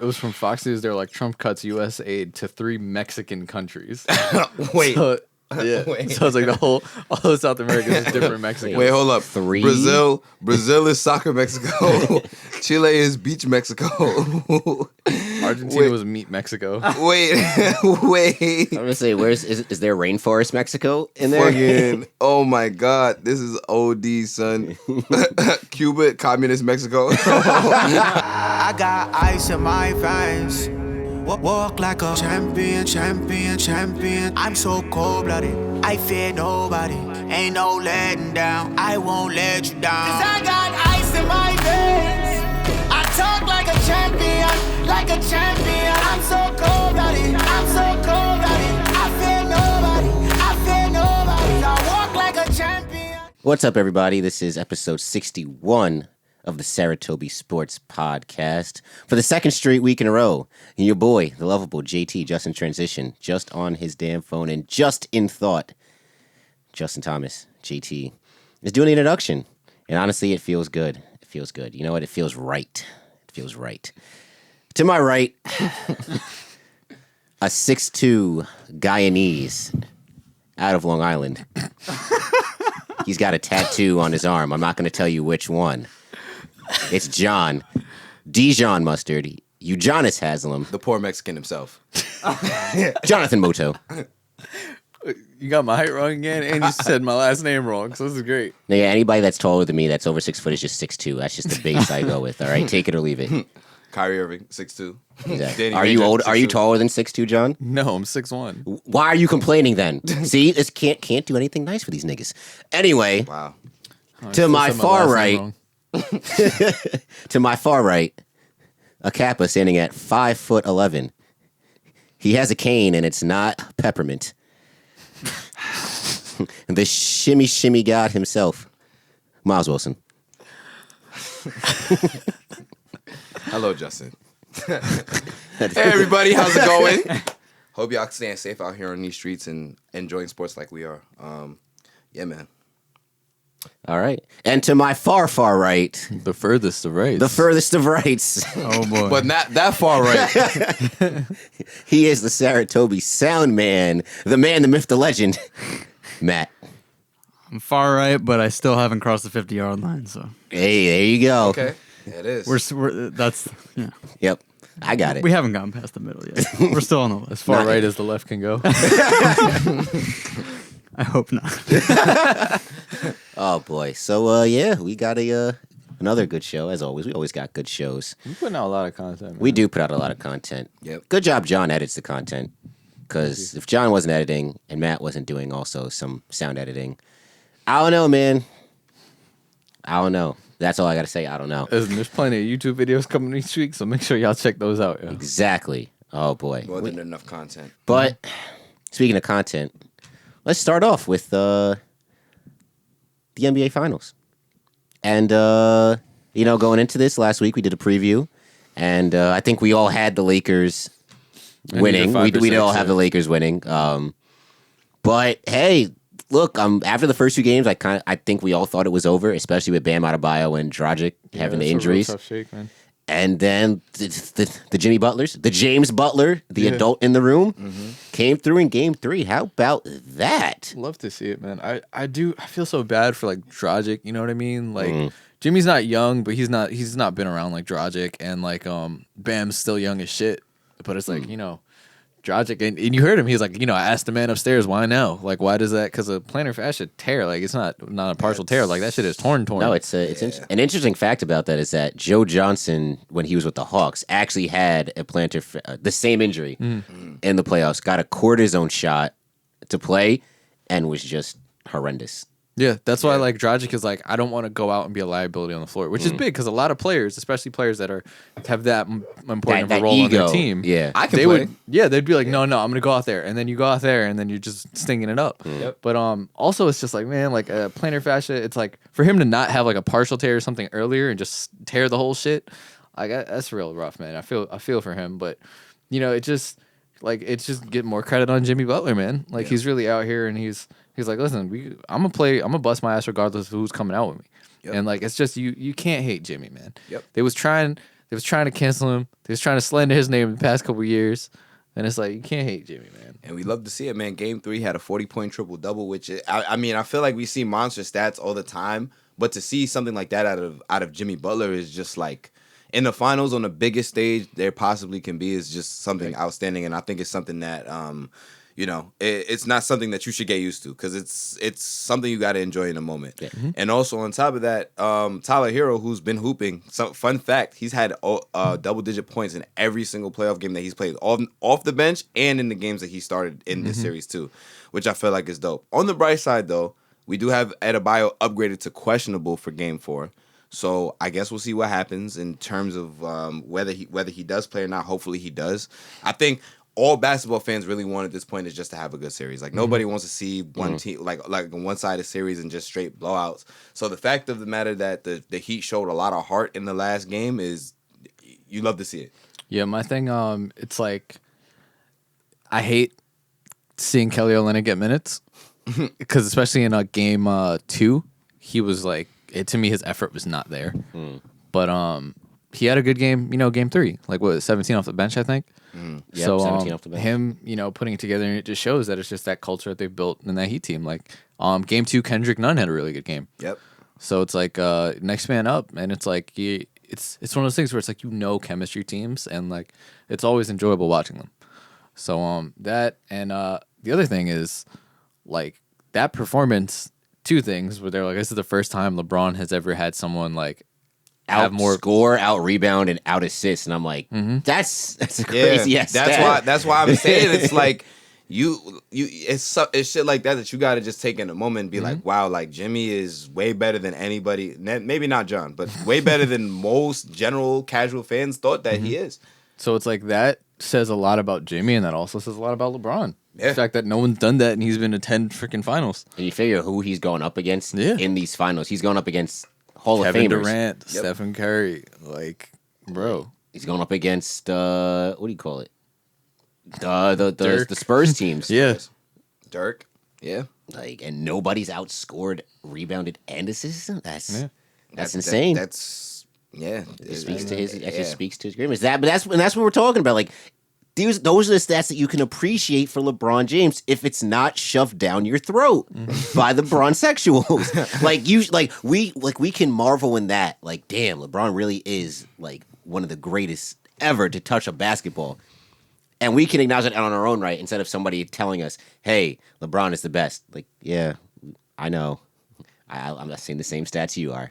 It was from Fox News. They're like, Trump cuts U.S. aid to 3 Mexican countries. Wait. Yeah. Wait. So it's like all of South America is different Mexico. Wait, hold up. 3? Brazil is soccer Mexico. Chile is beach Mexico. Argentina was meat Mexico. Wait. I'm gonna say, is there rainforest Mexico in there? Fucking, oh my God, this is OD, son. Cuba, communist Mexico. I got ice in my veins. Walk like a champion. I'm so cold-blooded, I fear nobody. Ain't no letting down, I won't let you down. 'Cause I got ice in my veins. I talk like a champion. I'm so cold-blooded, I fear nobody. I walk like a champion. What's up, everybody? This is episode 61 of the Saratobi Sports Podcast. For the second straight week in a row, and your boy, the lovable JT, just in transition, just on his damn phone, and just in thought, Justin Thomas, JT, is doing the introduction. And honestly, it feels good. It feels good. You know what? It feels right. It feels right. To my right, a 6'2" Guyanese out of Long Island. He's got a tattoo on his arm. I'm not going to tell you which one. It's John. Dijon Mustard. Eujonas Haslam. The poor Mexican himself. Jonathan Moto. You got my height wrong again, and you said my last name wrong, so this is great. Now, yeah, anybody that's taller than me that's over 6 foot is just 6'2". That's just the base I go with, all right? Take it or leave it. Kyrie Irving, 6'2". Exactly. Are you old? 6'2". Are you taller than 6'2", John? No, I'm 6'1". Why are you complaining then? See, this can't do anything nice for these niggas. Anyway, Wow. to my far right, to my far right, a Kappa standing at 5'11". He has a cane and it's not peppermint. The shimmy god himself, Miles Wilson. Hello, Justin. Hey, everybody. How's it going? Hope y'all staying safe out here on these streets and enjoying sports like we are. Yeah, man. All right. And to my far right, The furthest of rights. the furthest of rights, Oh, boy. But not that far right. he is the Saratobi sound man, the man, the myth, the legend, Matt. I'm far right, but I still haven't crossed the 50-yard line. So Hey, there you go. Okay. It is. yeah. Yep. I got it. We haven't gotten past the middle yet. We're still on the list. As far Not right yet. as the left can go. I hope not. Oh boy. So yeah, we got another good show as always. We always got good shows. We're putting out a lot of content, man. We do put out a lot of content. Yep. Good job, John edits the content. Because if John wasn't editing and Matt wasn't doing also some sound editing, I don't know, man. I don't know. That's all I got to say. I don't know. There's plenty of YouTube videos coming each week, so make sure y'all check those out. Yeah. Exactly. Oh boy. More than enough content. But speaking of content, let's start off with the NBA Finals. And, going into this last week, we did a preview. And I think we all had the Lakers winning. We all have the Lakers winning. But, hey, look, after the first 2 games, I think we all thought it was over, especially with Bam Adebayo and Dragic having the injuries. Tough shake, man. And then the Jimmy Butlers, the James Butler, the adult in the room, came through in Game 3. How about that? Love to see it, man. I feel so bad for like Dragic, you know what I mean? Like Jimmy's not young, but he's not been around like Dragic, and like Bam's still young as shit. But it's like, Dragic, and you heard him. He's like, I asked the man upstairs, why now? Like, why does that? Because a plantar fascia tear, like, it's not a partial tear. Like, that shit is torn. No, it's an interesting fact about that is that Joe Johnson, when he was with the Hawks, actually had a the same injury in the playoffs. Got a cortisone shot to play, and was just horrendous. Yeah, that's why like Dragic is like, I don't want to go out and be a liability on the floor, which is big because a lot of players, especially players that have that important of a role on their team, I can play. They'd be like, no, I'm gonna go out there, and then you go out there, and then you're just stinging it up. Yep. But also it's just like, man, like a plantar fascia, it's like for him to not have like a partial tear or something earlier and just tear the whole shit, like that's real rough, man. I feel for him, but it's just get more credit on Jimmy Butler, man. Like he's really out here and he's like, listen, I'm gonna bust my ass regardless of who's coming out with me. Yep. And like it's just you can't hate Jimmy, man. Yep. They was trying They was trying to cancel him. They was trying to slander his name in the past couple years. And it's like, you can't hate Jimmy, man. And we love to see it, man. Game 3 had a 40-point triple-double, which I mean, I feel like we see monster stats all the time, but to see something like that out of Jimmy Butler is just like, in the finals on the biggest stage there possibly can be, is just something outstanding. And I think it's something that, it's not something that you should get used to, because it's something you got to enjoy in the moment. Yeah. Mm-hmm. And also on top of that, Tyler Hero, who's been hooping, fun fact, he's had double-digit points in every single playoff game that he's played, off the bench and in the games that he started in this series too, which I feel like is dope. On the bright side, though, we do have Adebayo upgraded to questionable for Game 4. So I guess we'll see what happens in terms of whether he does play or not. Hopefully he does. I think all basketball fans really want at this point is just to have a good series. Like nobody wants to see one team like a one-sided series and just straight blowouts. So the fact of the matter that the Heat showed a lot of heart in the last game is you love to see it. Yeah, my thing, it's like I hate seeing Kelly Olynyk get minutes because especially in game 2, he was like. To me, his effort was not there. But he had a good game, Game 3. Like, 17 off the bench, I think? Yeah, so 17 off the bench. Him, putting it together, and it just shows that it's just that culture that they've built in that Heat team. Like, Game 2, Kendrick Nunn had a really good game. Yep. So it's like next man up, and it's like it's one of those things where it's like chemistry teams, and like it's always enjoyable watching them. So that, and the other thing is like that performance. 2 things where they're like, this is the first time LeBron has ever had someone like out more score, out rebound, and out assist, and I'm like, that's a crazy ass stat. That's why I'm saying it's like it's shit like that you got to just take in a moment and be like, wow, like Jimmy is way better than anybody. Maybe not John, but way better than most general casual fans thought that he is. So it's like that says a lot about Jimmy, and that also says a lot about LeBron. Yeah. The fact that no one's done that, and he's been to 10 freaking finals. And you figure who he's going up against in these finals. He's going up against Hall of Famers. Kevin Durant, Stephen Curry, like, bro. He's going up against what do you call it? The Spurs teams. Yeah, Dirk. Yeah, like, and nobody's outscored, rebounded, and assisted. That's insane. It speaks to his. That just speaks to his greatness. That's what we're talking about. Like. Those are the stats that you can appreciate for LeBron James if it's not shoved down your throat by the Bronsexuals. we can marvel in that. Like, damn, LeBron really is like one of the greatest ever to touch a basketball. And we can acknowledge it on our own right instead of somebody telling us, hey, LeBron is the best. Like, yeah, I know. I'm not saying the same stats you are.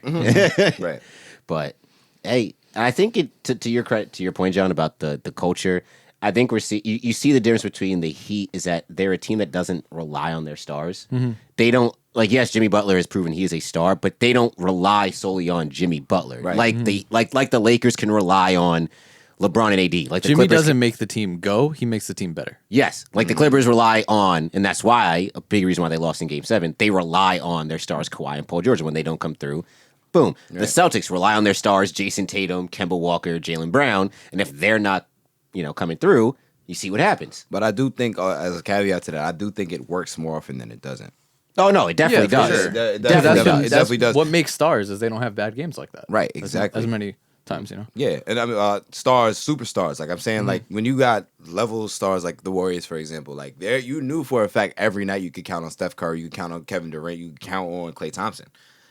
Right. But, hey, I think to your credit, to your point, John, about the culture, I think you see the difference between the Heat is that they're a team that doesn't rely on their stars. They don't, like, yes, Jimmy Butler has proven he is a star, but they don't rely solely on Jimmy Butler. Right. Like the Lakers can rely on LeBron and AD. Like the Jimmy Clippers doesn't make the team go; he makes the team better. Yes, like the Clippers rely on, and that's why a big reason why they lost in Game 7. They rely on their stars, Kawhi and Paul George. When they don't come through, boom. Right. The Celtics rely on their stars, Jason Tatum, Kemba Walker, Jaylen Brown, and if they're not coming through, you see what happens. But I do think, as a caveat to that, I do think it works more often than it doesn't. Oh, no, it definitely does. Sure. It definitely does. What makes stars is they don't have bad games like that. Right, exactly. As many times, Yeah, and I mean, stars, superstars. Like I'm saying, like when you got level stars like the Warriors, for example, like you knew for a fact every night you could count on Steph Curry, you could count on Kevin Durant, you could count on Klay Thompson.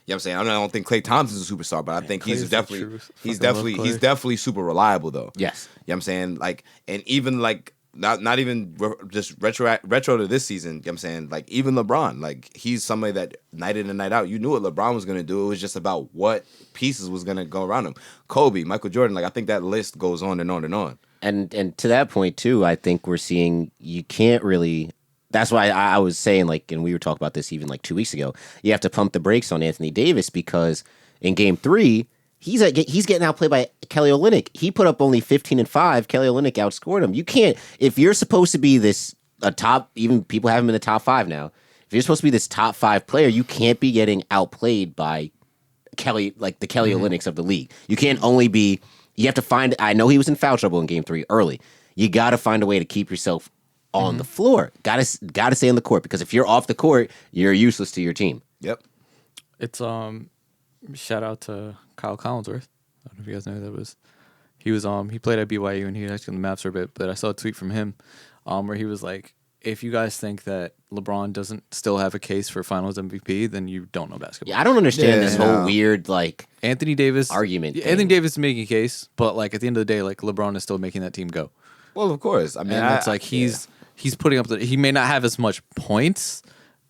You know what I'm saying? I don't think Klay Thompson's a superstar, but I think he's definitely super reliable though. Yes. You know what I'm saying? Like, and even like not even just retro to this season, you know what I'm saying? Like even LeBron, like he's somebody that night in and night out, you knew what LeBron was gonna do. It was just about what pieces was gonna go around him. Kobe, Michael Jordan, like I think that list goes on and on and on. And to that point too, I think we're seeing you can't really. That's why I was saying, like, and we were talking about this even like 2 weeks ago. You have to pump the brakes on Anthony Davis because in Game 3, he's getting outplayed by Kelly Olynyk. He put up only 15 and 5. Kelly Olynyk outscored him. You can't, if you're supposed to be a top, even people have him in the top 5 now. If you're supposed to be this top 5 player, you can't be getting outplayed by Kelly, like the Kelly Olynyks of the league. You can't only be. You have to find. I know he was in foul trouble in Game 3 early. You got to find a way to keep yourself on the floor. Got to stay on the court because if you're off the court, you're useless to your team. Yep. It's shout out to Kyle Collinsworth. I don't know if you guys know who that was. he played at BYU and he was actually on the Mavs for a bit. But I saw a tweet from him, where he was like, if you guys think that LeBron doesn't still have a case for Finals MVP, then you don't know basketball. Yeah, I don't understand this whole weird like Anthony Davis argument. Anthony Davis is making a case, but like at the end of the day, like LeBron is still making that team go. Well, of course. I mean, And it's like he's putting up he may not have as much points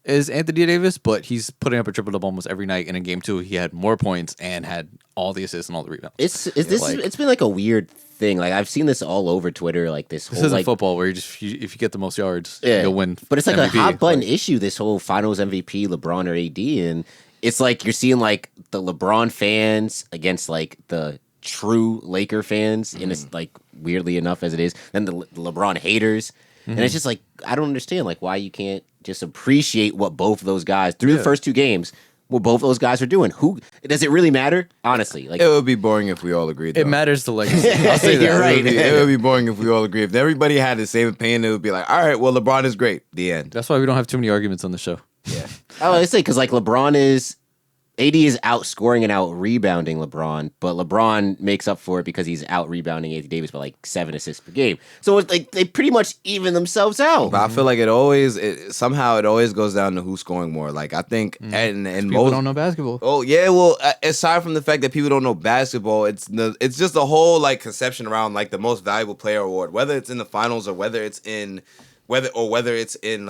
as Anthony Davis, but he's putting up a triple double almost every night. And in game 2, he had more points and had all the assists and all the rebounds. It's been like a weird thing. Like I've seen this all over Twitter. Like this whole isn't like football where if you get the most yards, yeah, you'll win. But it's like MVP. a hot button issue. This whole Finals MVP, LeBron or AD, and it's like you're seeing like the LeBron fans against like the true Laker fans, and it's like weirdly enough as it is, then the LeBron haters, and it's just like I don't understand like why you can't just appreciate what both of those guys through the first 2 games. What both of those guys are doing. Who does it really matter? Honestly, like it would be boring if we all agreed. It matters to legacy. I'll say that. You're right. It would be boring if we all agreed. If everybody had the same opinion, it would be like, all right, well, LeBron is great. The end. That's why we don't have too many arguments on the show. Yeah. I say because like AD is outscoring and out rebounding LeBron, but LeBron makes up for it because he's out rebounding Anthony Davis by like 7 assists per game. So it's like they pretty much even themselves out. But I feel like somehow it always goes down to who's scoring more. Like I think, and People most don't know basketball. Oh yeah, well, aside from the fact that people don't know basketball, it's just a whole like conception around like the most valuable player award, whether it's in the finals or whether it's in whether it's in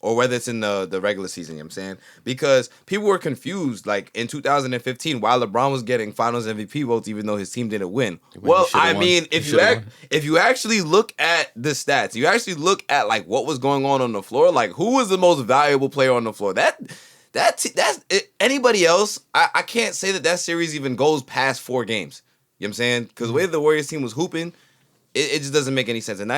or whether it's in the regular season, you know what I'm saying? Because people were confused, like, in 2015, while LeBron was getting Finals MVP votes, even though his team didn't win. Well, I mean, if you actually look at the stats, you actually look at, like, what was going on the floor, like, who was the most valuable player on the floor? That's anybody else, I can't say that series even goes past 4 games. You know what I'm saying? Because the way the Warriors team was hooping, it just doesn't make any sense. And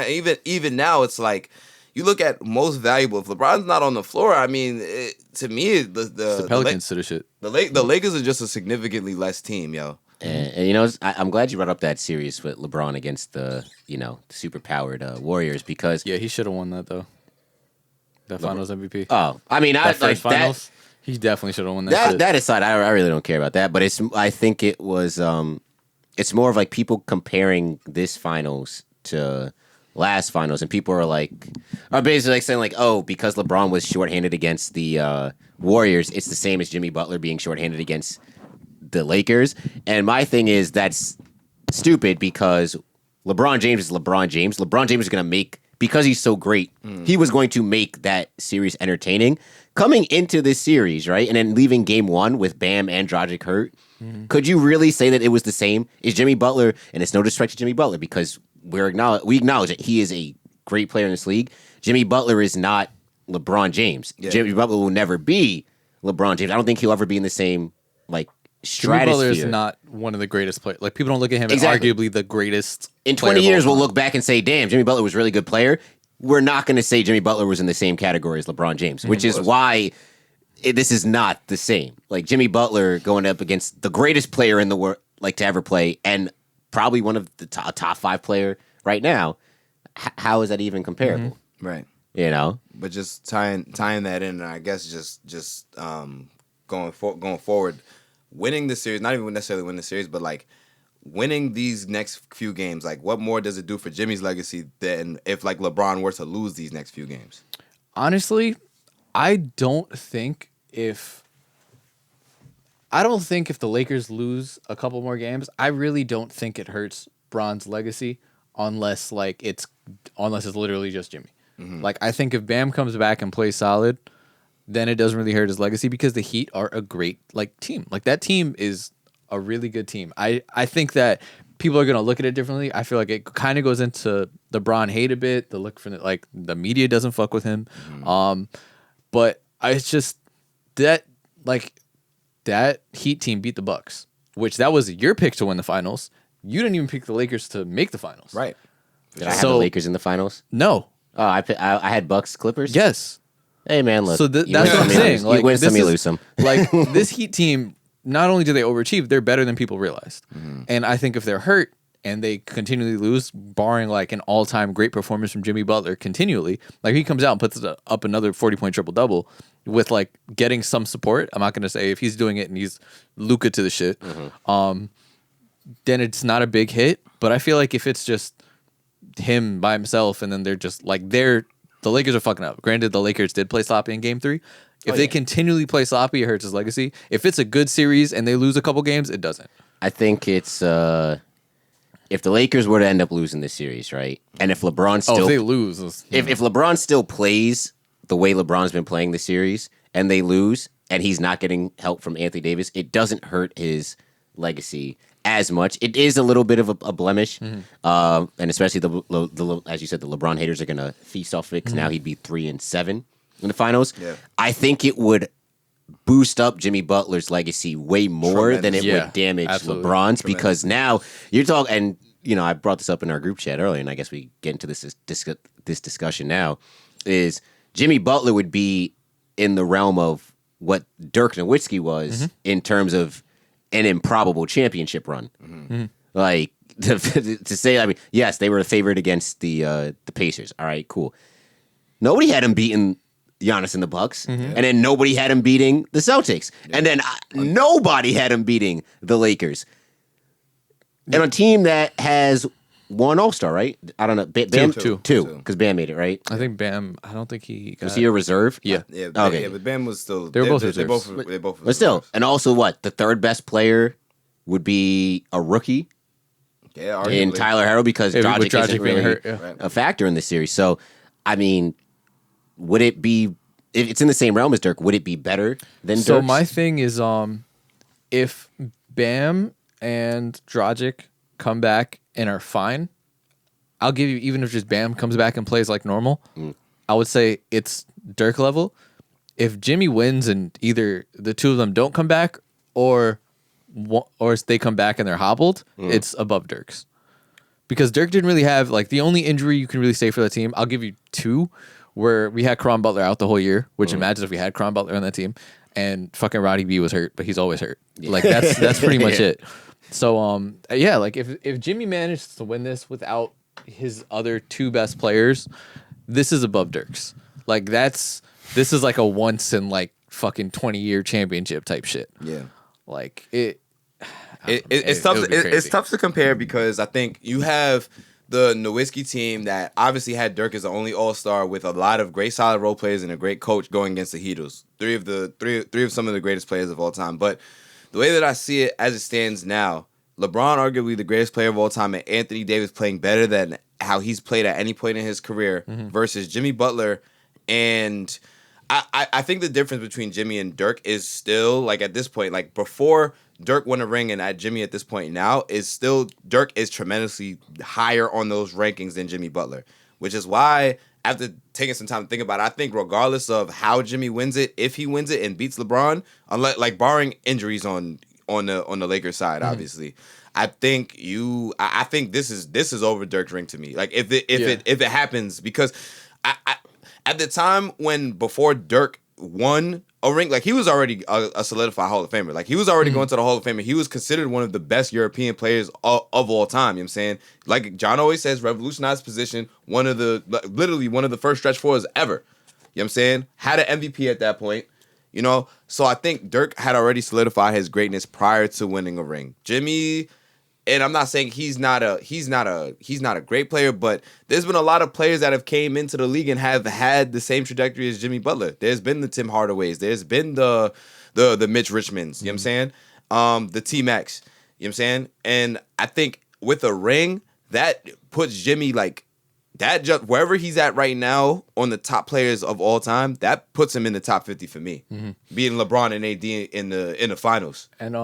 even now, it's like, you look at most valuable. If LeBron's not on the floor, I mean, to me, the Pelicans to the shit. The Lakers are just a significantly less team, yo. And you know, I'm glad you brought up that series with LeBron against the super powered Warriors because he should have won that though. The Finals MVP. Oh, I mean, that first Finals, he definitely should have won that. That aside, I really don't care about that. But I think it was it's more of like people comparing this Finals to last Finals, and people are basically like saying like, oh, because LeBron was shorthanded against the Warriors, it's the same as Jimmy Butler being shorthanded against the Lakers. And my thing is that's stupid because LeBron James is LeBron James. LeBron James is going to make, because he's so great, he was going to make that series entertaining. Coming into this series, right, and then leaving game 1 with Bam and Dragic hurt, could you really say that it was the same? Is Jimmy Butler, and it's no disrespect to Jimmy Butler because we acknowledge that he is a great player in this league. Jimmy Butler is not LeBron James. Yeah. Jimmy Butler will never be LeBron James. I don't think he'll ever be in the same stratosphere. Jimmy Butler is not one of the greatest players. Like people don't look at him as arguably the greatest. In 20 years, we'll look back and say, "Damn, Jimmy Butler was a really good player." We're not going to say Jimmy Butler was in the same category as LeBron James, which is why this is not the same. Like Jimmy Butler going up against the greatest player in the world, to ever play, and probably one of the top 5 player right now. How is that even comparable? Right. You know, but just tying that in, and I guess just going forward, winning the series, not even necessarily winning the series, but winning these next few games, what more does it do for Jimmy's legacy than if LeBron were to lose these next few games? Honestly, I don't think if the Lakers lose a couple more games, I really don't think it hurts Bron's legacy unless it's literally just Jimmy. Mm-hmm. I think if Bam comes back and plays solid, then it doesn't really hurt his legacy because the Heat are a great team. That team is a really good team. I think that people are going to look at it differently. I feel like it kind of goes into the Bron hate a bit. The look for the media doesn't fuck with him. Mm-hmm. But it's just that that Heat team beat the Bucks, which that was your pick to win the finals. You didn't even pick the Lakers to make the finals. Right. Did I have the Lakers in the finals? No. Oh, I had Bucks Clippers? Yes. Hey, man, look. So that's what I'm saying. You win some, you lose some. This Heat team, not only do they overachieve, they're better than people realized. Mm-hmm. And I think if they're hurt and they continually lose, barring an all-time great performance from Jimmy Butler continually, he comes out and puts up another 40-point triple-double with getting some support. I'm not going to say if he's doing it and he's Luka to the shit. Mm-hmm. then it's not a big hit. But I feel like if it's just him by himself, and then they're just like the Lakers are fucking up. Granted, the Lakers did play sloppy in Game 3. If they continually play sloppy, it hurts his legacy. If it's a good series and they lose a couple games, it doesn't. I think it's if the Lakers were to end up losing this series, right? And if LeBron still if they lose, if LeBron still plays the way LeBron's been playing the series and they lose and he's not getting help from Anthony Davis, it doesn't hurt his legacy as much. It is a little bit of a blemish, and especially the as you said, the LeBron haters are gonna feast off it because now he'd be 3-7 in the finals. Yeah. I think it would boost up Jimmy Butler's legacy way more than it would damage LeBron's, because now you're talking, and you know I brought this up in our group chat earlier, and I guess we get into this discussion now, is Jimmy Butler would be in the realm of what Dirk Nowitzki was in terms of an improbable championship run. Like to say, I mean, yes, they were a favorite against the Pacers. All right, cool. Nobody had him beating Giannis and the Bucks, and then nobody had him beating the Celtics, and then nobody had him beating the Lakers. And a team that has one All-Star, right? I don't know. Bam, two, because Bam made it, right? I think Bam. I don't think he got. Was he a reserve? Yeah. Yeah, Okay. yeah, but Bam was still. They were both They're reserves. both But still, reserves. and also what? The third best player would be a rookie Yeah, in arguably. Tyler Harrow, because with Dragic Dragic isn't being really hurt, yeah. Right. a factor in this series. So, I mean, would it be, if it's in the same realm as Dirk, would it be better than So Dirk's? my thing is, if Bam and Dragic come back and are fine, I'll give you, even if just Bam comes back and plays like normal, I would say it's Dirk level. If Jimmy wins and either the two of them don't come back or they come back and they're hobbled, it's above Dirk's. Because Dirk didn't really have, like, the only injury you can really say for the team, I'll give you two, where we had Caron Butler out the whole year, which imagine if we had Caron Butler on that team, and fucking Roddy B was hurt, but he's always hurt. Like, that's pretty much it. So, yeah, like, if Jimmy manages to win this without his other two best players, this is above Dirk's. Like, this is like a once in, like, fucking 20-year championship type shit. Yeah. Like, It's tough. It's tough to compare because I think you have the Nowitzki team that obviously had Dirk as the only All-Star with a lot of great solid role players and a great coach going against the Heatles. Three of some of the greatest players of all time. But the way that I see it as it stands now, LeBron arguably the greatest player of all time, and Anthony Davis playing better than how he's played at any point in his career versus Jimmy Butler. And I think the difference between Jimmy and Dirk is still, like, at this point, like, before Dirk won a ring and at Jimmy at this point now, is still Dirk is tremendously higher on those rankings than Jimmy Butler, which is why, after taking some time to think about it, I think regardless of how Jimmy wins it, if he wins it and beats LeBron, unless, like, barring injuries on the Lakers side, obviously, I think this is over Dirk's ring to me. Like, if it happens, because I at the time before Dirk won a ring, like, he was already a solidified Hall of Famer. Like, he was already going to the Hall of Fame. He was considered one of the best European players of all time. You know what I'm saying? Like John always says, revolutionized position, literally one of the first stretch fours ever. You know what I'm saying? Had an MVP at that point. You know? So I think Dirk had already solidified his greatness prior to winning a ring. Jimmy, and I'm not saying he's not a great player, but there's been a lot of players that have came into the league and have had the same trajectory as Jimmy Butler. There's been the Tim Hardaways, there's been the Mitch Richmonds, you know what I'm saying? The T-Max, you know what I'm saying? And I think with a ring, that puts Jimmy, like, that just wherever he's at right now on the top players of all time, that puts him in the top 50 for me. Beating LeBron and AD in the finals. And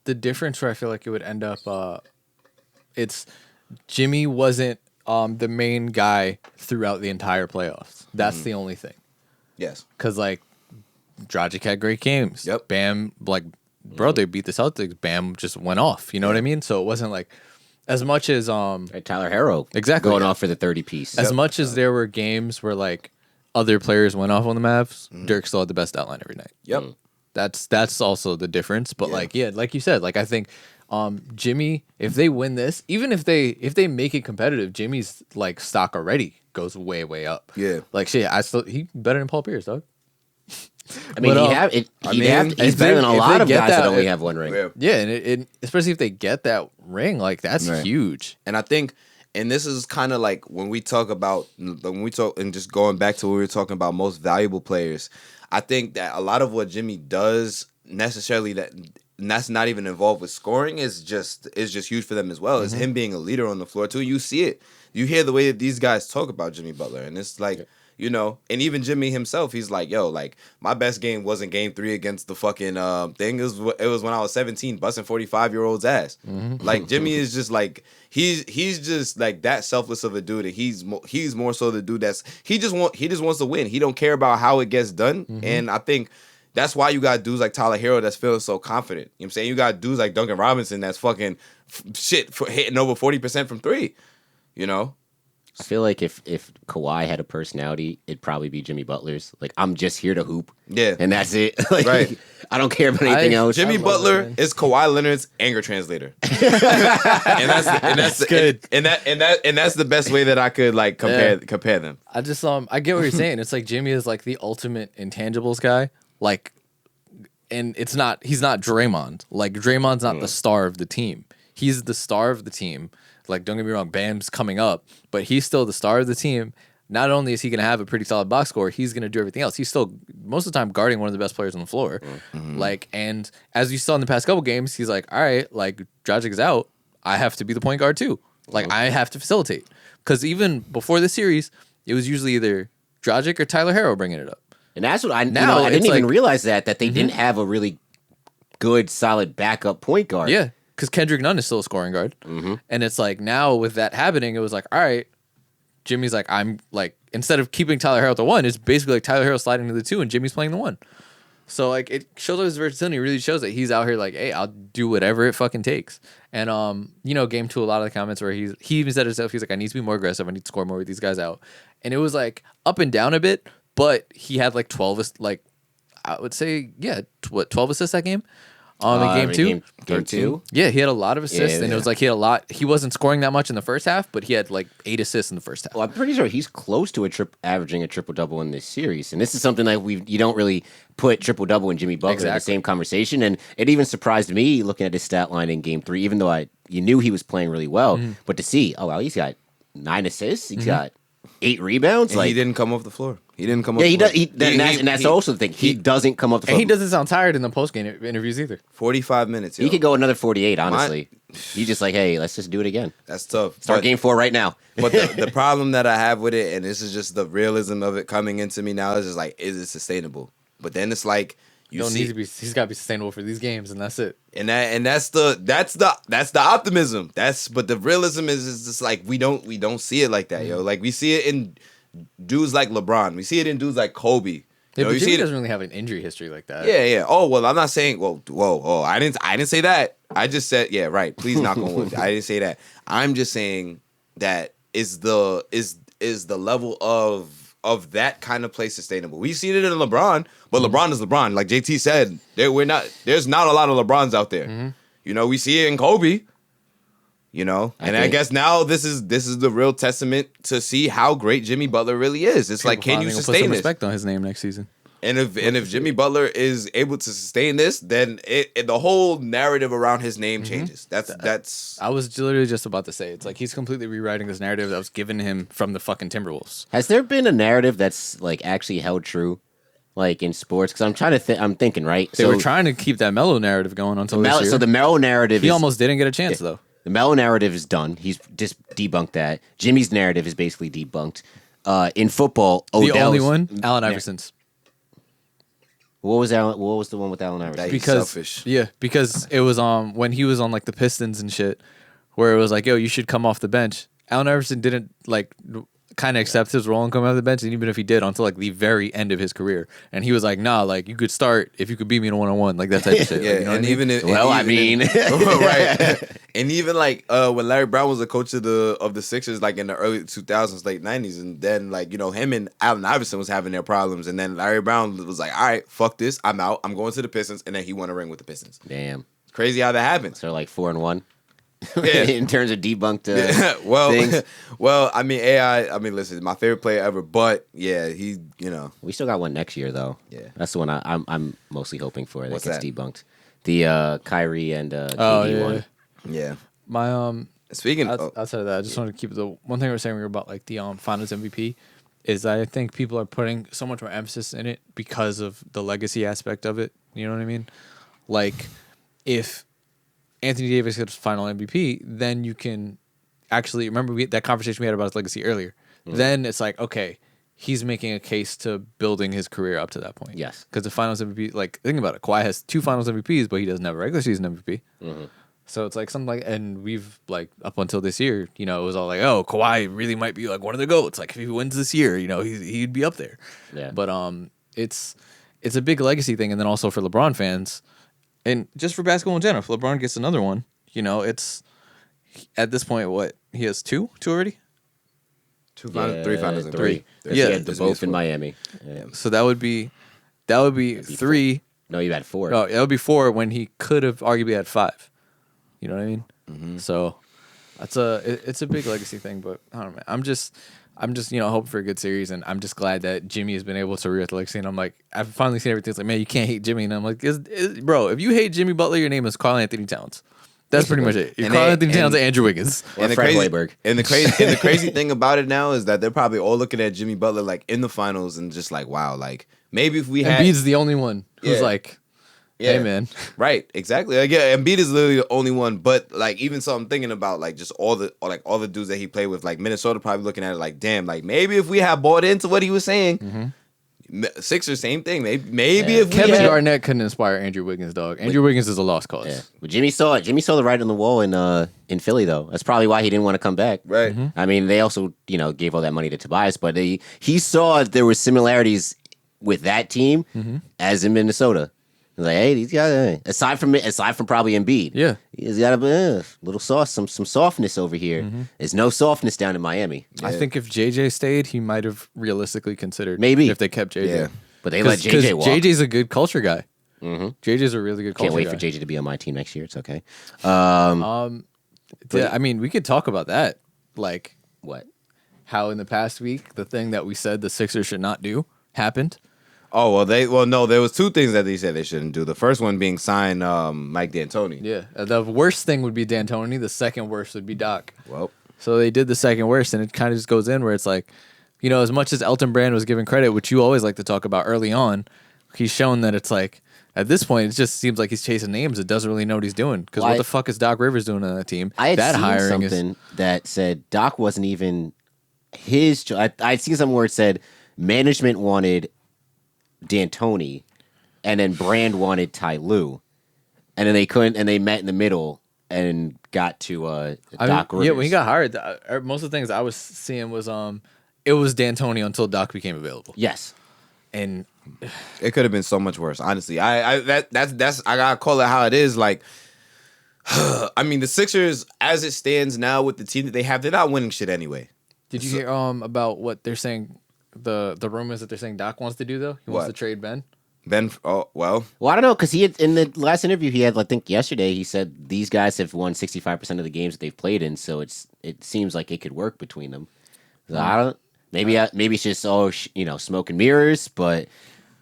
the difference where I feel like it would end up, it's Jimmy wasn't the main guy throughout the entire playoffs. That's the only thing. Yes. Because, like, Dragic had great games. Yep. Bam, like, bro, they beat the Celtics. Bam just went off. You know what I mean? So it wasn't like as much as Right, Tyler Harrow Exactly, going yeah. off for the 30 piece. as much as there were games where, like, other players went off on the Mavs, Dirk still had the best outline every night. Yep. That's also the difference. But Yeah. like you said, like, I think Jimmy, if they win this, even if they make it competitive, Jimmy's, like, stock already goes way up. Yeah. Like, shit, he better than Paul Pierce, dog. I mean, But, he's better than a if lot they of get guys that that- only have one ring. Yeah. Yeah, and especially if they get that ring, like that's Right. huge. And I think, and this is kind of like when we talk, and just going back to what we were talking about, most valuable players, I think that a lot of what Jimmy does necessarily that's not even involved with scoring is just huge for them as well. Is him being a leader on the floor too. You see it. You hear the way that these guys talk about Jimmy Butler, and it's like, you know, and even Jimmy himself, he's like, yo, like my best game wasn't game 3 against the fucking thing. It was when I was 17, busting 45-year-old's ass. Like Jimmy is just like he's just like that selfless of a dude, and he's more so the dude he just wants to win. He don't care about how it gets done, and I think that's why you got dudes like Tyler Hero that's feeling so confident. You know what I'm saying? You got dudes like Duncan Robinson that's fucking for hitting over 40% from 3. You know? I feel like if Kawhi had a personality, it'd probably be Jimmy Butler's. Like, I'm just here to hoop. Yeah. And that's it. Like, Right. I don't care about anything else. Jimmy love Butler that, man. is Kawhi Leonard's anger translator. and that's good. And that's the best way that I could like compare them. I just I get what you're saying. It's like Jimmy is like the ultimate intangibles guy. Like, and he's not Draymond. Like Draymond's not the star of the team. He's the star of the team. Like, don't get me wrong, Bam's coming up, but he's still the star of the team. Not only is he going to have a pretty solid box score, he's going to do everything else. He's still, most of the time, guarding one of the best players on the floor. Like, and as you saw in the past couple games, he's like, all right, like, Dragic is out. I have to be the point guard, too. Like, I have to facilitate. Because even before the series, it was usually either Dragic or Tyler Hero bringing it up. And that's what I Now didn't it's even like- realize that they didn't have a really good, solid backup point guard. Yeah, because Kendrick Nunn is still a scoring guard. And it's like, now with that happening, it was like, all right, Jimmy's like, I'm like, instead of keeping Tyler Hero at the 1, it's basically like Tyler Hero sliding to the 2 and Jimmy's playing the 1. So like it shows his versatility. It really shows that he's out here like, hey, I'll do whatever it fucking takes. And you know, game 2, a lot of the comments where he even said himself, he's like, I need to be more aggressive. I need to score more with these guys out. And it was like up and down a bit, but he had like 12, like I would say, 12 assists that game. In game 2. Game 2? Yeah, he had a lot of assists, Yeah, and it was like he had a lot. He wasn't scoring that much in the first half, but he had like 8 assists in the first half. Well, I'm pretty sure he's close to averaging a triple-double in this series. And this is something that you don't really put triple-double and Jimmy Butler in the Exactly. same conversation. And it even surprised me looking at his stat line in game 3, even though you knew he was playing really well. But to see, oh, wow, he's got 9 assists. He's got 8 rebounds. And like he didn't come off the floor. He didn't come off Yeah, the he floor. does. And that's also the thing. He doesn't come up the floor. And he doesn't sound tired in the post-game interviews either. 45 minutes. Yo. He could go another 48, honestly. He's just like, hey, let's just do it again. That's tough. Start But- game 4 right now. But the problem that I have with it, and this is just the realism of it coming into me now, is just like, is it sustainable? But then it's like you Don't see, need to be. He's got to be sustainable for these games, and that's it. and that's the optimism. But the realism is just like we don't see it like that, yo. Like we see it in dudes like LeBron. We see it in dudes like Kobe. Yeah, You know, but you see Jimmy it. doesn't really have an injury history like that. Yeah. Oh well, I'm not saying. Whoa. I didn't say that. I just said yeah. Right. Please knock on wood. I didn't say that. I'm just saying that is the level of that kind of play sustainable. We see it in LeBron, but LeBron is LeBron. Like JT said, there's not a lot of LeBrons out there. You know, we see it in Kobe. You know, I guess now this is the real testament to see how great Jimmy Butler really is. It's like, can you Finally gonna put sustain some this? respect on his name next season? And if Jimmy Butler is able to sustain this, then the whole narrative around his name changes. That's I was literally just about to say it's like he's completely rewriting this narrative that was given him from the fucking Timberwolves. Has there been a narrative that's like actually held true, like in sports? Because I'm trying to I'm thinking, right? They were trying to keep that Melo narrative going until this year. So the Melo narrative He is almost didn't get a chance though. the Melo narrative is done. He's just debunked that. Jimmy's narrative is basically debunked. In football, The Odell's only one, Allen Iverson's. What was the one with Allen Iverson? That- He's Because selfish. yeah, because it was when he was on like the Pistons and shit, where it was like, yo, you should come off the bench. Allen Iverson didn't like kind of accept his role and come off the bench, and even if he did, until like the very end of his career, and he was like, nah, like you could start if you could beat me in a 1-on-1, like that type of shit. Yeah, Like, you know and what I mean? even if, Well, and I mean- right, and even like when Larry Brown was a coach of the Sixers, like in the early 2000s, late 90s, and then like him and Allen Iverson was having their problems, and then Larry Brown was like, all right, fuck this, I'm out, I'm going to the Pistons, and then he won a ring with the Pistons. Damn. Crazy how that happens. So like 4-1. in terms of debunked things. Well, I mean AI. I mean, listen, my favorite player ever, but yeah, We still got one next year though. Yeah. That's the one I'm mostly hoping for that What's gets that? debunked. The Kyrie and KD one. Yeah. My Speaking outside of that, I just wanted to keep the one thing we were saying about like the Finals MVP is I think people are putting so much more emphasis in it because of the legacy aspect of it. You know what I mean? Like if Anthony Davis gets Final MVP, then you can actually remember that conversation we had about his legacy earlier. Then it's like, okay, he's making a case to building his career up to that point. Yes. Because the Finals MVP, like think about it, Kawhi has 2 Finals MVPs, but he doesn't have a regular season MVP. So it's like something like, and we've like up until this year, you know, it was all like, oh, Kawhi really might be like one of the GOATs. Like if he wins this year, you know, he'd be up there. Yeah. But it's a big legacy thing, and then also for LeBron fans, and just for basketball in general, if LeBron gets another one, you know, it's at this point what he has two already. 3 finals and three. three. Yeah, Yeah. he had the both in Miami. Yeah. So that would be 3. No, you had 4. No, that would be 4 when he could have arguably had 5. You know what I mean? So it's a big legacy thing, but I don't know, man. I'm just you know hoping for a good series, and I'm just glad that Jimmy has been able to re the legacy. And I'm like, I've finally seen everything. It's like, man, you can't hate Jimmy, and I'm like, bro, if you hate Jimmy Butler, your name is Karl Anthony Towns. That's pretty much it. You're Karl Anthony Towns and Andrew Wiggins. Or Fred Hoiberg. And the crazy thing about it now is that they're probably all looking at Jimmy Butler like in the finals and just like, wow, like maybe if we had Embiid's the only one who's Yeah. like, hey man, Right, exactly. Like, yeah, Embiid is literally the only one. But like, even so, I'm thinking about like just all the dudes that he played with. Like Minnesota probably looking at it like, damn, like maybe if we had bought into what he was saying, Sixers same thing. Maybe if we Kevin had, Garnett couldn't inspire Andrew Wiggins, dog. Andrew Wiggins is a lost cause. Yeah. But Jimmy saw it. Jimmy saw the writing on the wall in Philly, though. That's probably why he didn't want to come back. right. I mean, they also, you know, gave all that money to Tobias, but he saw there were similarities with that team as in Minnesota. He's like, hey, these guys, aside from probably Embiid, Yeah. he's got a little sauce, some softness over here. There's no softness down in Miami. I think if JJ stayed, he might have realistically considered Maybe. if they kept JJ. Yeah. But they let JJ walk. JJ's a good culture guy. JJ's a really good culture Can't wait guy. for JJ to be on my team next year. It's okay. Yeah, I mean, we could talk about that. Like What? how in the past week, the thing that we said the Sixers should not do happened. Oh no, there was 2 things that they said they shouldn't do. The first one being sign Mike D'Antoni. Yeah. The worst thing would be D'Antoni. The second worst would be Doc. Well, So they did the second worst, and it kind of just goes in where it's like, you know, as much as Elton Brand was given credit, which you always like to talk about early on, he's shown that it's like, at this point, it just seems like he's chasing names. It doesn't really know what he's doing. Because Well, what the fuck is Doc Rivers doing on that team? I had that seen hiring something that said Doc wasn't even his choice. I'd seen something where it said management wanted D'Antoni, and then Brand wanted Ty Lue, and then they couldn't, and they met in the middle and got to Doc Rivers. Yeah, when he got hired, most of the things I was seeing was it was D'Antoni until Doc became available. Yes. And it could have been so much worse. Honestly, that's I gotta call it how it is. Like, I mean, the Sixers, as it stands now with the team that they have, they're not winning shit anyway. did you hear about what they're saying? The rumors that they're saying Doc wants to do though. He wants What? to trade Ben. Ben, oh well, Well, I don't know, because he had, in the last interview he had, I think yesterday, he said these guys have won 65% of the games that they've played in, so it seems like it could work between them. So I don't. Maybe it's just smoke and mirrors, but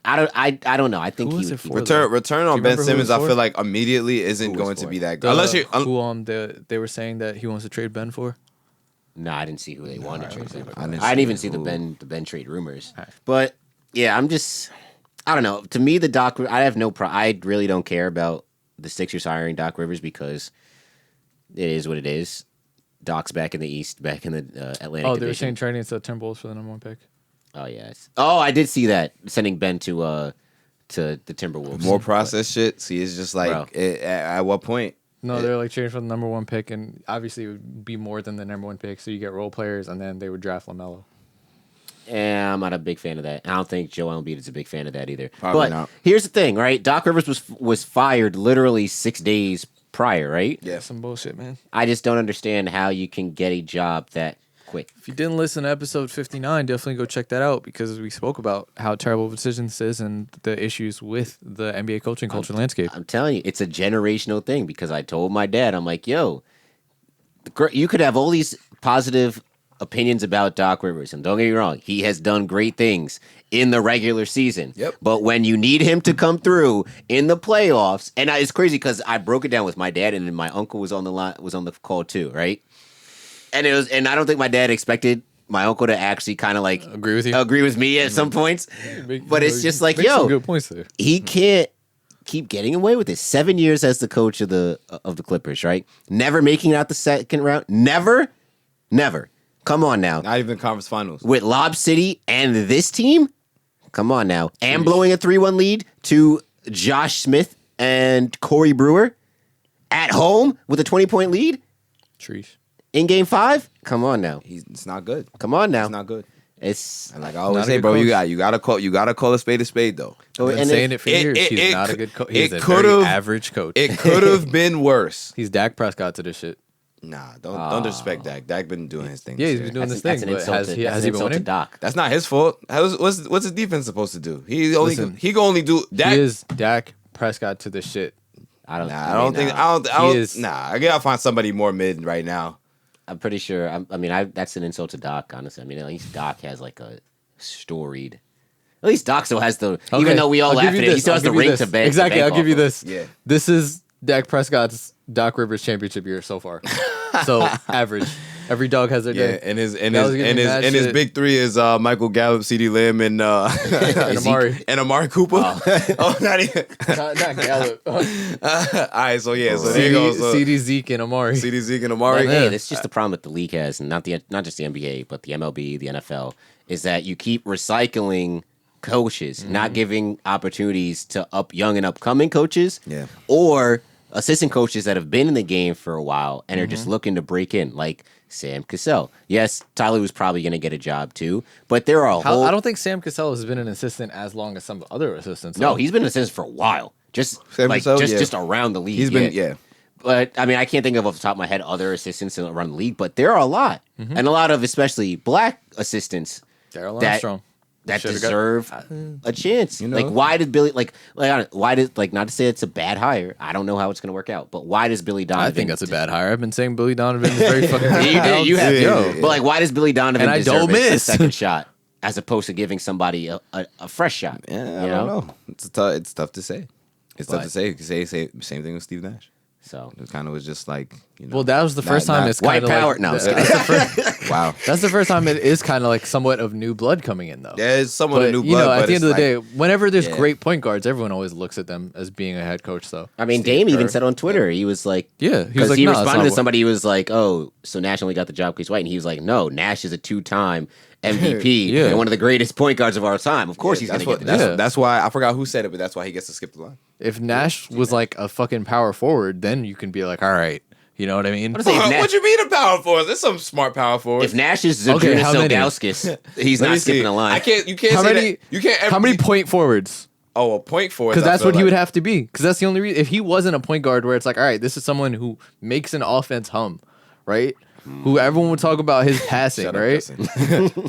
I don't know. I think Who he was would it keep for, it. though? return Do on you Ben remember who Simmons. it I was feel for? like immediately isn't Who was going to for? be that The- good unless you. who they were saying that he wants to trade Ben for. No, I didn't see who they wanted to trade. I didn't I didn't even see see who. the Ben trade rumors. But yeah, I don't know. To me, I have no I really don't care about the Sixers hiring Doc Rivers because it is what it is. Doc's back in the East, back in the Atlantic Oh, they were Division. saying trading to the Timberwolves for the #1 pick. Oh yes. Oh, I did see that, sending Ben to the Timberwolves. More process shit. See, it's just like Bro. at what point? No, they're like trading for the #1 pick, and obviously it would be more than the #1 pick. So you get role players, and then they would draft LaMelo. Yeah, I'm not a big fan of that. I don't think Joel Embiid is a big fan of that either. Probably but not. Here's the thing, right? Doc Rivers was fired literally 6 days prior, right? Yeah. Some bullshit, man. I just don't understand how you can get a job that quick. If you didn't listen to episode 59, definitely go check that out because we spoke about how terrible of a decision this is and the issues with the NBA coaching culture landscape. I'm telling you, it's a generational thing because I told my dad, I'm like, yo, you could have all these positive opinions about Doc Rivers, and don't get me wrong, he has done great things in the regular season. Yep. But when you need him to come through in the playoffs, and it's crazy because I broke it down with my dad, and then my uncle was on the call too, right? And I don't think my dad expected my uncle to actually kind of like agree with me at some points. But it's just like, some good points there. He can't keep getting away with this. 7 years as the coach of the Clippers, right? Never making it out the second round. Never. Come on now. Not even conference finals. With Lob City and this team? Come on now. And blowing a 3-1 lead to Josh Smith and Corey Brewer at home with a 20-point lead? Trees. In game 5? Come on now. It's not good. Come on now. It's not good. It's and like I always say, bro, you gotta call a spade though. I've been saying it for years. He's not a good coach. He's a very very average coach. It could have been worse. He's Dak Prescott to this shit. Nah, don't disrespect Dak. Dak been doing his thing. Yeah, he's been doing this thing. But has he been winning? Doc. That's not his fault. What's his defense supposed to do? He can only do Dak. He is Dak Prescott to this shit. I gotta find somebody more mid right now. I'm pretty sure. That's an insult to Doc. Honestly, I mean, at least Doc has like a storied. At least Doc still has the. Okay, even though we all laugh at it, he still has the ring to bank. Exactly, I'll give you this. Yeah, this is Dak Prescott's Doc Rivers championship year so far. So average. Every dog has their day. And his big three is Michael Gallup, CeeDee Lamb, and Amari Cooper. Oh, not even not Gallup. All right, so there you go. CeeDee, Zeke, and Amari. CeeDee, Zeke, and Amari. Hey, that's just the problem that the league has, and not just the NBA, but the MLB, the NFL, is that you keep recycling coaches, not giving opportunities to young and upcoming coaches, or assistant coaches that have been in the game for a while and are just looking to break in, like Sam Cassell. Yes, Tyler was probably going to get a job too, but there are I don't think Sam Cassell has been an assistant as long as some other assistants. No, he's been an assistant for a while, just around the league. He's been But I mean, I can't think of off the top of my head other assistants around the league, but there are a lot, and a lot of especially black assistants that deserve a chance. You know? Like, why did Billy not to say it's a bad hire? I don't know how it's going to work out, but why does Billy Donovan? I think that's a bad hire. I've been saying Billy Donovan is very fucking. You have, but like, why does Billy Donovan deserve a second shot as opposed to giving somebody a fresh shot? Yeah, I don't know. It's tough to say. It's tough to say. You could say same thing with Steve Nash. So it kind of was just like, well, that was the first time it's white kind of power. like, No, wow, that's the first time it is kind of like somewhat of new blood coming in, though. Yeah, it's somewhat of new blood. You know, at the end of the like, day, whenever there's great point guards, everyone always looks at them as being a head coach. Though I mean, Dame even said on Twitter, he was like, he was like, he responded to somebody who was like, oh, so Nash only got the job because he's white, and he was like, no, Nash is a 2-time MVP and one of the greatest point guards of our time. Of course, he's going to get the job. That's why I forgot who said it, but that's why he gets to skip the line. If Nash was like a fucking power forward, then you can be like, all right, you know what I mean? What you mean a power forward? There's some smart power forwards. If Nash is Zadrunas Ilgauskas, he's not skipping the line. You can't say that. How many point forwards? Oh, a point forward. Because that's what he would have to be. Because that's the only reason. If he wasn't a point guard where it's like, all right, this is someone who makes an offense hum, right? Who everyone would talk about his passing, right?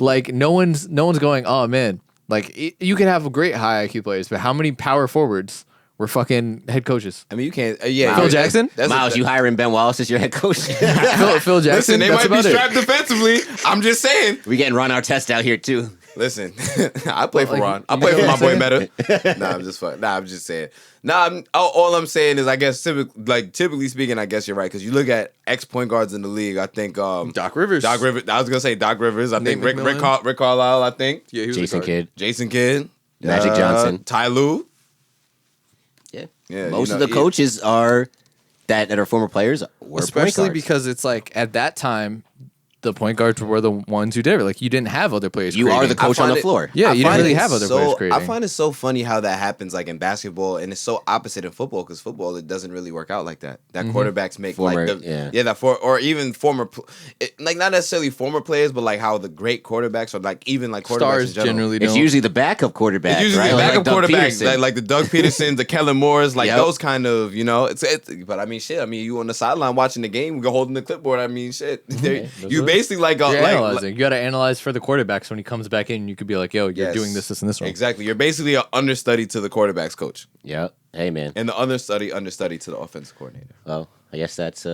Like no one's going, oh man, like you can have great high IQ players, but how many power forwards were fucking head coaches? I mean, you can't. Phil Jackson, Miles, you hiring Ben Wallace as your head coach? Phil Jackson. Listen, they might be strapped defensively. I'm just saying. We getting Ron Artest out here too. Listen, I play for Ron. I play for my boy Meta. I'm just saying. All I'm saying is, I guess, typically speaking, I guess you're right. Because you look at ex-point guards in the league, I think... Doc Rivers. I was going to say Doc Rivers. I think Rick Carlisle, I think. Yeah, he was Jason Kidd. Magic Johnson. Ty Lue. Yeah. Most of the coaches are that are former players were especially because it's like, at that time... the point guards were the ones who did it. Like, you didn't have other players You creating. are the coach on the floor. Yeah, you didn't really have other players creating. I find it so funny how that happens, like, in basketball, and it's so opposite in football, because football, it doesn't really work out like that. That quarterbacks make, or even former, not necessarily former players, but, like, how the great quarterbacks, or, like, even, like, quarterbacks Stars in general. generally It's don't. usually the backup quarterback, It's usually right? the backup quarterbacks, Like the Doug Petersons, the Kellen Moores, like, those kind of, you know, but, I mean, shit, I mean, you on the sideline watching the game, you're holding the clipboard, I mean, shit. You basically, like, analyzing. You got to analyze for the quarterbacks when he comes back in. You could be like, "Yo, you're doing this, and this one." Exactly. You're basically an understudy to the quarterback's coach. Yeah. Hey, man. And the understudy to the offensive coordinator. Well, I guess that's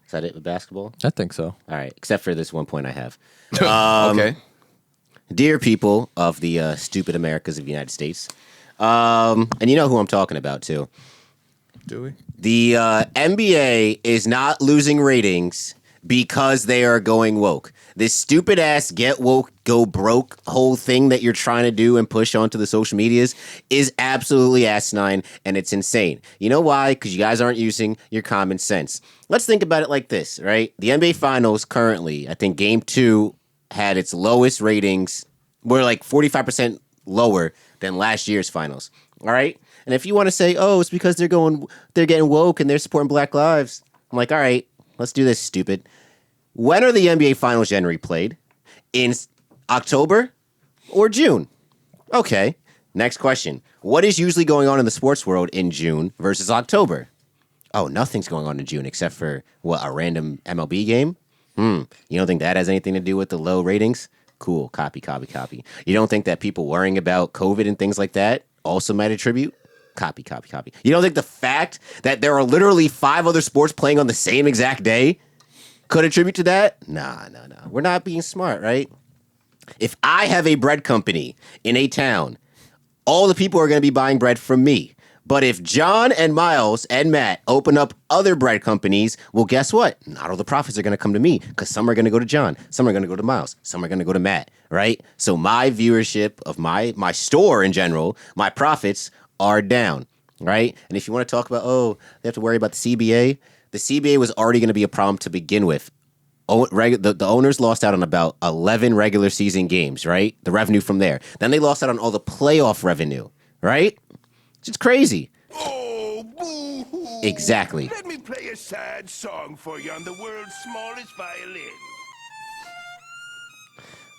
Is that it with basketball? I think so. All right, except for this one point I have. Okay. Dear people of the stupid Americas of the United States, and you know who I'm talking about, too. Do we? The NBA is not losing ratings because they are going woke. This stupid ass get woke, go broke whole thing that you're trying to do and push onto the social medias is absolutely asinine, and it's insane. You know why? Because you guys aren't using your common sense. Let's think about it like this, right? The NBA Finals currently, I think Game 2 had its lowest ratings. We're like 45% lower than last year's finals. All right? And if you want to say, oh, it's because they're getting woke and they're supporting Black lives, I'm like, all right, let's do this, stupid. When are the NBA Finals generally played? In October or June? Okay. Next question. What is usually going on in the sports world in June versus October? Oh, nothing's going on in June except for, what, a random MLB game? You don't think that has anything to do with the low ratings? Cool. Copy. You don't think that people worrying about COVID and things like that also might attribute? Copy. You don't think the fact that there are literally 5 other sports playing on the same exact day could attribute to that? Nah. We're not being smart, right? If I have a bread company in a town, all the people are going to be buying bread from me. But if John and Miles and Matt open up other bread companies, well, guess what? Not all the profits are going to come to me because some are going to go to John, some are going to go to Miles, some are going to go to Matt, right? So my viewership of my store in general, my profits are down, right? And if you want to talk about, they have to worry about the CBA was already going to be a problem to begin with. The owners lost out on about 11 regular season games, right? The revenue from there. Then they lost out on all the playoff revenue, right? It's crazy. Oh, boo-hoo. Exactly. Let me play a sad song for you on the world's smallest violin.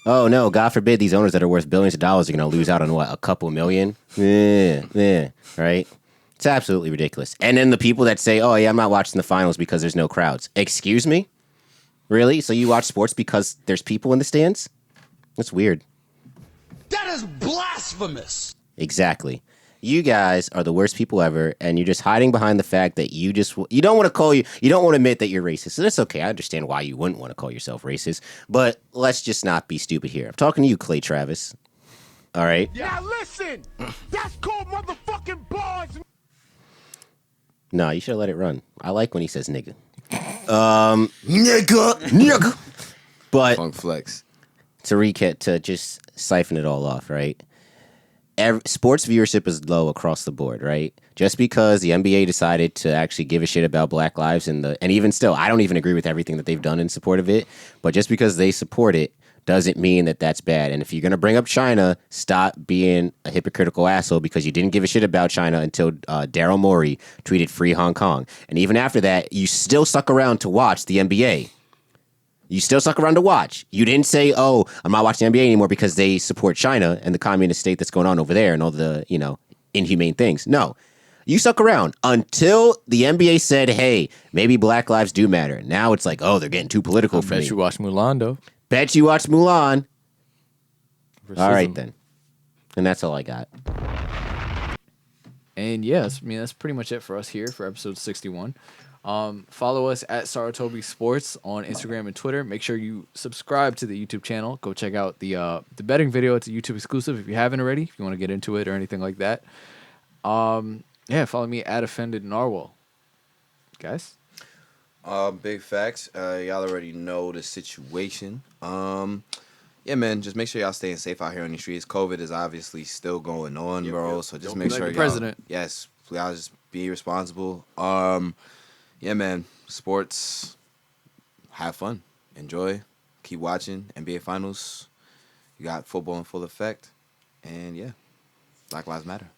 Oh, no, God forbid these owners that are worth billions of dollars are going to lose out on, what, a couple million? Yeah, right? It's absolutely ridiculous. And then the people that say, oh, yeah, I'm not watching the finals because there's no crowds. Excuse me? Really? So you watch sports because there's people in the stands? That's weird. That is blasphemous. Exactly. You guys are the worst people ever, and you're just hiding behind the fact that you don't want to admit that you're racist. And it's okay. I understand why you wouldn't want to call yourself racist, but let's just not be stupid here. I'm talking to you, Clay Travis. All right? Now listen, that's called motherfucking bars. No, you should let it run. I like when he says nigga. Nigga. But Funk flex. to recap, to just siphon it all off, right? Sports viewership is low across the board, right? Just because the NBA decided to actually give a shit about Black lives and even still, I don't even agree with everything that they've done in support of it, but just because they support it doesn't mean that that's bad. And if you're going to bring up China, stop being a hypocritical asshole because you didn't give a shit about China until Daryl Morey tweeted free Hong Kong. And even after that, you still stuck around to watch the NBA. You still stuck around to watch. You didn't say, oh, I'm not watching the NBA anymore because they support China and the communist state that's going on over there and all the, inhumane things. No. You stuck around until the NBA said, hey, maybe Black lives do matter. Now it's like, oh, they're getting too political for me. Bet you watch Mulan, though. Bet you watched Mulan. All right, then. And that's all I got. And yes, that's pretty much it for us here for episode 61. Follow us at Saratobi Sports on Instagram and Twitter. Make sure you subscribe to the YouTube channel. Go check out the betting video. It's a YouTube exclusive if you haven't already, if you want to get into it or anything like that. Follow me at Offended Narwhal. Guys? Big facts. Y'all already know the situation. Yeah, man, just make sure y'all staying safe out here on the streets. COVID is obviously still going on, bro. So just make sure y'all. President. Yes, y'all just be responsible. Yeah, man, sports. Have fun, enjoy, keep watching NBA Finals. You got football in full effect, and yeah, Black Lives Matter.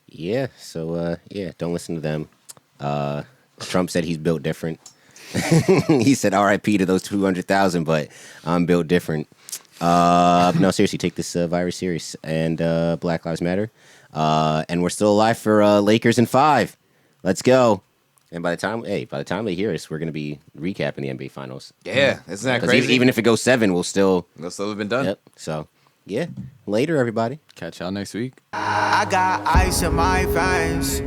Yeah. So don't listen to them. Trump said he's built different. He said R.I.P. to those 200,000, but I'm built different. No, seriously, take this virus serious. And Black Lives Matter. And we're still alive for Lakers in 5. Let's go. And by the time they hear us, we're going to be recapping the NBA Finals. Yeah, isn't that crazy? Even if it goes 7, we'll still have been done. Yep. So, yeah. Later, everybody. Catch y'all next week. I got ice in my veins.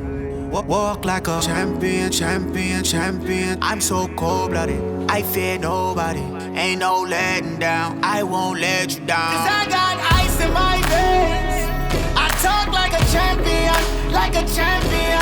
Walk like a champion, champion, champion. I'm so cold-blooded, I fear nobody. Ain't no letting down, I won't let you down. Cause I got ice in my veins. I talk like a champion, like a champion.